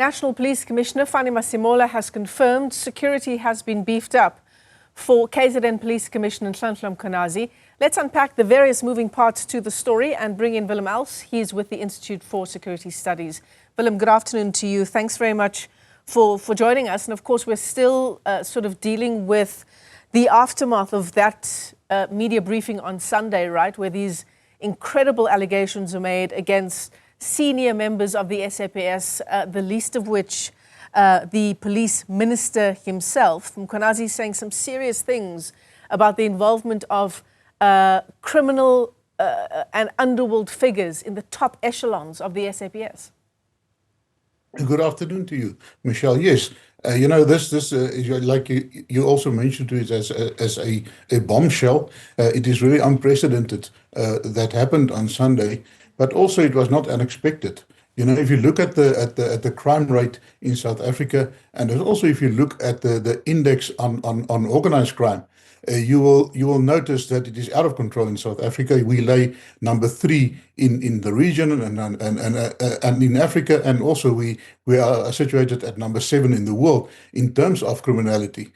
National Police Commissioner Fani Masimola has confirmed security has been beefed up for KZN Police Commissioner Nhlanhla Mkhwanazi. Let's unpack the various moving parts to the story and bring in Willem Els. He's with the Institute for Security Studies. Willem, good afternoon to you. Thanks very much for joining us. And of course, we're still sort of dealing with the aftermath of that media briefing on Sunday, right, where these incredible allegations are made against senior members of the SAPS, the least of which the police minister himself. Mkhwanazi is saying some serious things about the involvement of criminal and underworld figures in the top echelons of the SAPS. Good afternoon to you, Michelle. Yes, you know, this like you also mentioned to it as a bombshell. It is really unprecedented that happened on Sunday, but also it was not unexpected. You know, if you look at the crime rate in South Africa, and also if you look at the index on organized crime, you will notice that it is out of control in South Africa. We lay number 3 in the region and in Africa, and also we are situated at number 7 in the world in terms of criminality.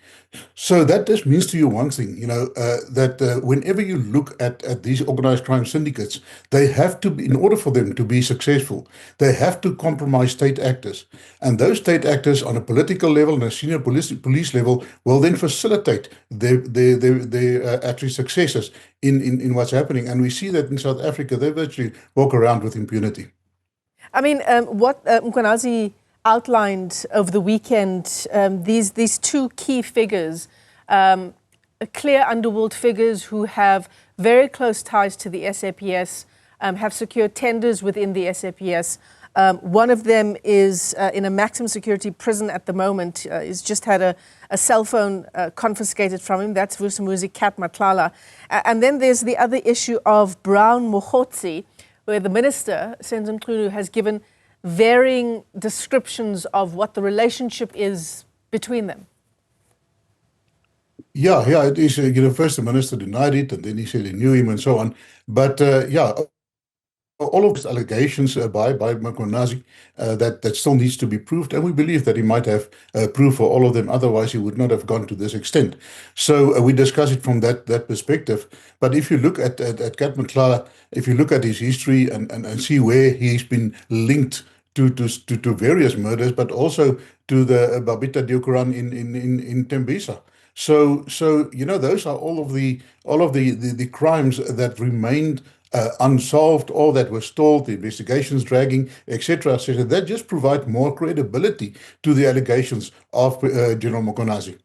So that just means to you one thing, you know, that whenever you look at these organized crime syndicates, they have to be, in order for them to be successful, they have to compromise state actors, and those state actors on a political level and a senior police level will then facilitate their actually successes in what's happening. And we see that in South Africa, they virtually walk around with impunity. I mean, what Mkhwanazi outlined over the weekend, these two key figures, clear underworld figures who have very close ties to the SAPS, have secured tenders within the SAPS. One of them is in a maximum security prison at the moment. He's just had a cell phone confiscated from him. That's Vusamuzi Cat Nhlanhla. And then there's the other issue of Brown Mkhotsi, where the Minister, Senzo Mchunu, has given varying descriptions of what the relationship is between them. Yeah, it is. You know, first the Minister denied it, and then he said he knew him and so on. But yeah, all of these allegations by Mkhwanazi that still needs to be proved, and we believe that he might have proof for all of them, otherwise he would not have gone to this extent. So we discuss it from that perspective. But if you look at Cat Nhlanhla, if you look at his history and see where he's been linked to various murders, but also to the Babita Deokaran in Tembisa. So you know, those are all of the crimes that remained unsolved, or that were stalled, the investigations dragging, etc. So that just provide more credibility to the allegations of General Mkhwanazi.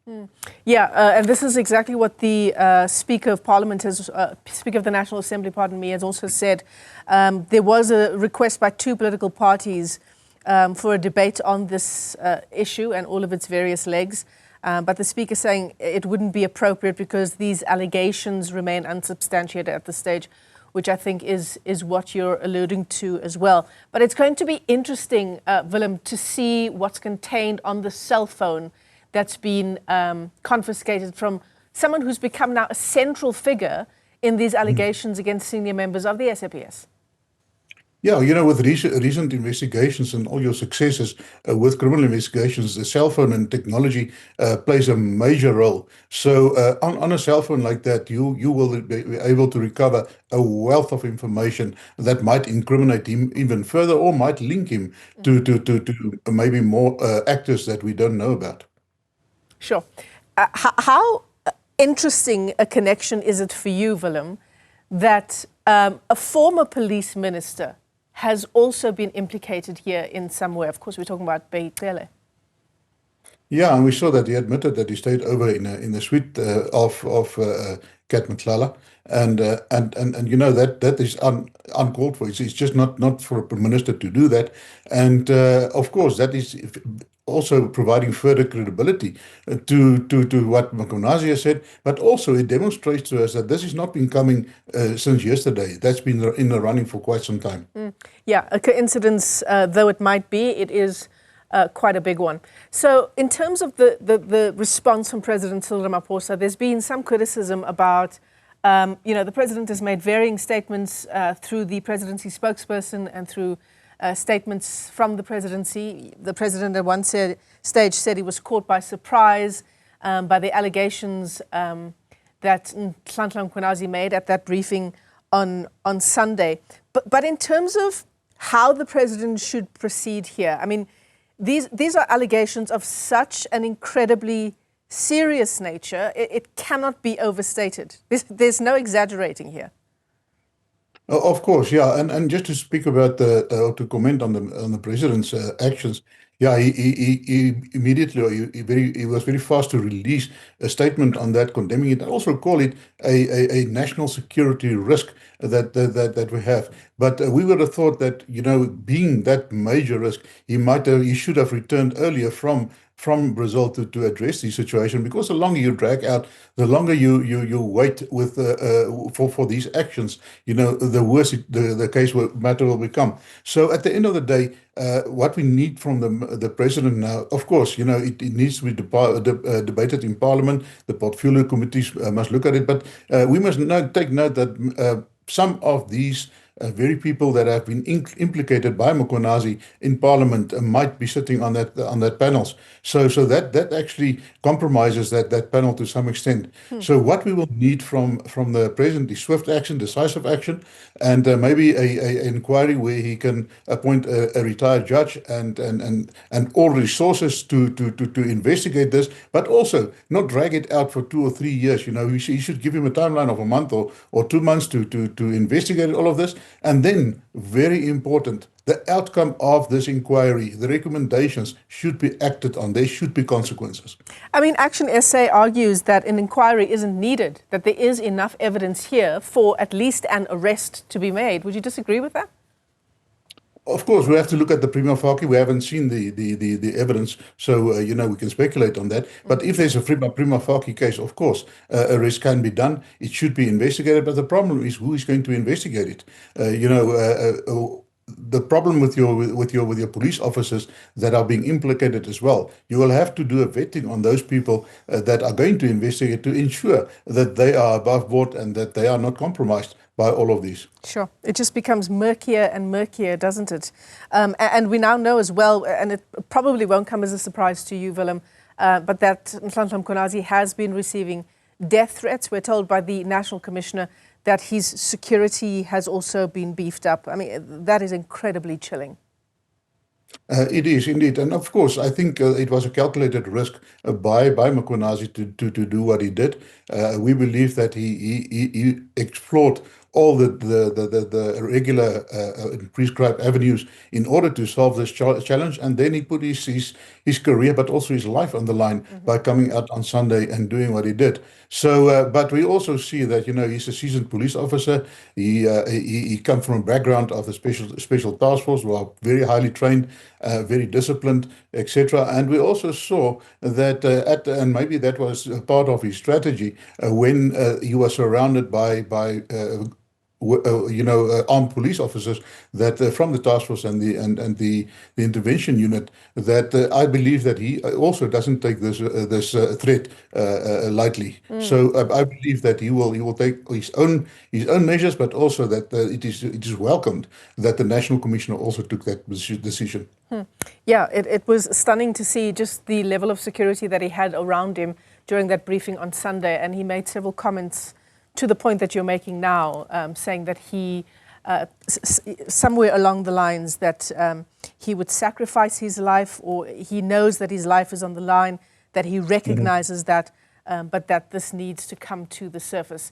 Yeah, and this is exactly what the Speaker of Parliament has, Speaker of the National Assembly, pardon me, has also said. There was a request by 2 political parties for a debate on this issue and all of its various legs. But the Speaker saying it wouldn't be appropriate because these allegations remain unsubstantiated at this stage, which I think is what you're alluding to as well. But it's going to be interesting, Willem, to see what's contained on the cell phone that's been confiscated from someone who's become now a central figure in these allegations against senior members of the SAPS. Yeah, you know, with recent investigations and all your successes with criminal investigations, the cell phone and technology plays a major role. So on a cell phone like that, you will be able to recover a wealth of information that might incriminate him even further, or might link him to maybe more actors that we don't know about. Sure. How interesting a connection is it for you, Willem, that a former police minister has also been implicated here in some way? Of course, we're talking about Beyicele. Yeah, and we saw that he admitted that he stayed over in the suite of Cat Nhlanhla, and you know that is uncalled for. It's just not for a minister to do that, and of course that is also providing further credibility to what Mkhwanazi has said, but also it demonstrates to us that this has not been coming since yesterday. That's been in the running for quite some time. Yeah, a coincidence though it might be, it is quite a big one. So in terms of the response from President Cyril Ramaphosa, there's been some criticism about, you know, the president has made varying statements through the presidency spokesperson and through statements from the presidency. The president at one stage said he was caught by surprise by the allegations that Nhlanhla Mkhwanazi made at that briefing on Sunday. But in terms of how the president should proceed here, I mean, these are allegations of such an incredibly serious nature. It cannot be overstated. There's no exaggerating here. Of course, yeah, and just to speak about to comment on the president's actions, yeah, he immediately, or he was very fast to release a statement on that, condemning it, and also call it a national security risk that we have. But we would have thought that, you know, being that major risk, he should have returned earlier from Brazil to address the situation, because the longer you drag out, the longer you wait with for these actions, you know, the worse the matter will become. So at the end of the day, what we need from the president now, of course, you know, it needs to be debated in Parliament. The portfolio committees must look at it, but we must take note that some of these very people that have been implicated by Mkhwanazi in Parliament might be sitting on that panels. So that actually compromises that panel to some extent. So what we will need from the president is swift action, decisive action, and maybe an inquiry where he can appoint a retired judge and all resources to investigate this, but also not drag it out for 2 or 3 years. You know, he should give him a timeline of a month or 2 months to investigate all of this. And then, very important, the outcome of this inquiry, the recommendations should be acted on. There should be consequences. I mean, Action SA argues that an inquiry isn't needed, that there is enough evidence here for at least an arrest to be made. Would you disagree with that? Of course, we have to look at the prima facie. We haven't seen the evidence, so you know, we can speculate on that. But if there's a prima facie case, of course, arrest can be done. It should be investigated. But the problem is, who is going to investigate it? The problem with your police officers that are being implicated as well, you will have to do a vetting on those people that are going to investigate to ensure that they are above board and that they are not compromised by all of these. Sure. It just becomes murkier and murkier, doesn't it? And we now know as well, and it probably won't come as a surprise to you, Willem, but that Nhlanhla Mkhwanazi has been receiving death threats. We're told by the National Commissioner that his security has also been beefed up. I mean, that is incredibly chilling. It is indeed, and of course, I think it was a calculated risk by Mkhwanazi to do what he did. We believe that he explored all the regular prescribed avenues in order to solve this challenge, and then he put his career, but also his life on the line by coming out on Sunday and doing what he did. So, but we also see that, you know, he's a seasoned police officer. He comes from a background of the special task force, who are very highly trained, very disciplined, etc. And we also saw that, and maybe that was a part of his strategy, when he was surrounded by armed police officers that from the task force and the intervention unit, that I believe that he also doesn't take this threat lightly. So I believe that he will take his own measures, but also that it is welcomed that the National Commissioner also took that decision. Yeah, it was stunning to see just the level of security that he had around him during that briefing on Sunday, and he made several comments to the point that you're making now, saying that he, somewhere along the lines that he would sacrifice his life, or he knows that his life is on the line, that he recognizes that, but that this needs to come to the surface.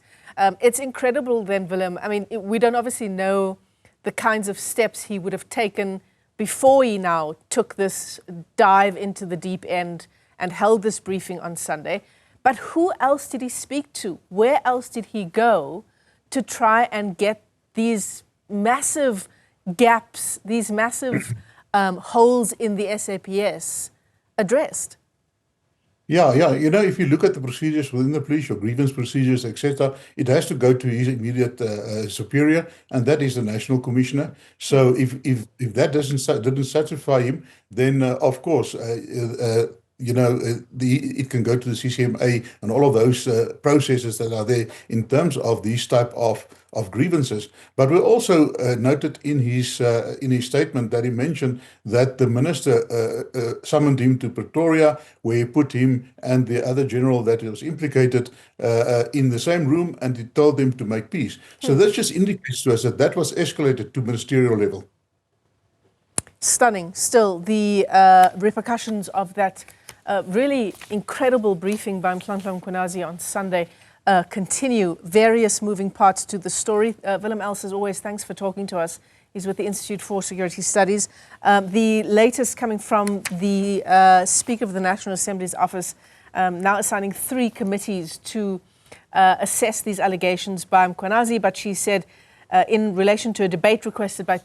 It's incredible then, Willem. I mean, we don't obviously know the kinds of steps he would have taken before he now took this dive into the deep end and held this briefing on Sunday. But who else did he speak to? Where else did he go to try and get these massive gaps, these massive holes in the SAPS addressed? Yeah. You know, if you look at the procedures within the police, your grievance procedures, etc., it has to go to his immediate superior, and that is the National Commissioner. So if that didn't satisfy him, then of course it can go to the CCMA and all of those processes that are there in terms of these type of grievances. But we also noted in his statement that he mentioned that the minister summoned him to Pretoria, where he put him and the other general that was implicated in the same room, and he told them to make peace. So that just indicates to us that was escalated to ministerial level. Stunning. Still, the repercussions of that really incredible briefing by Mkhwanazi on Sunday continue. Various moving parts to the story. Willem Els, as always, thanks for talking to us. He's with the Institute for Security Studies. The latest coming from the Speaker of the National Assembly's office, now assigning 3 committees to assess these allegations by Mkhwanazi, but she said in relation to a debate requested by 2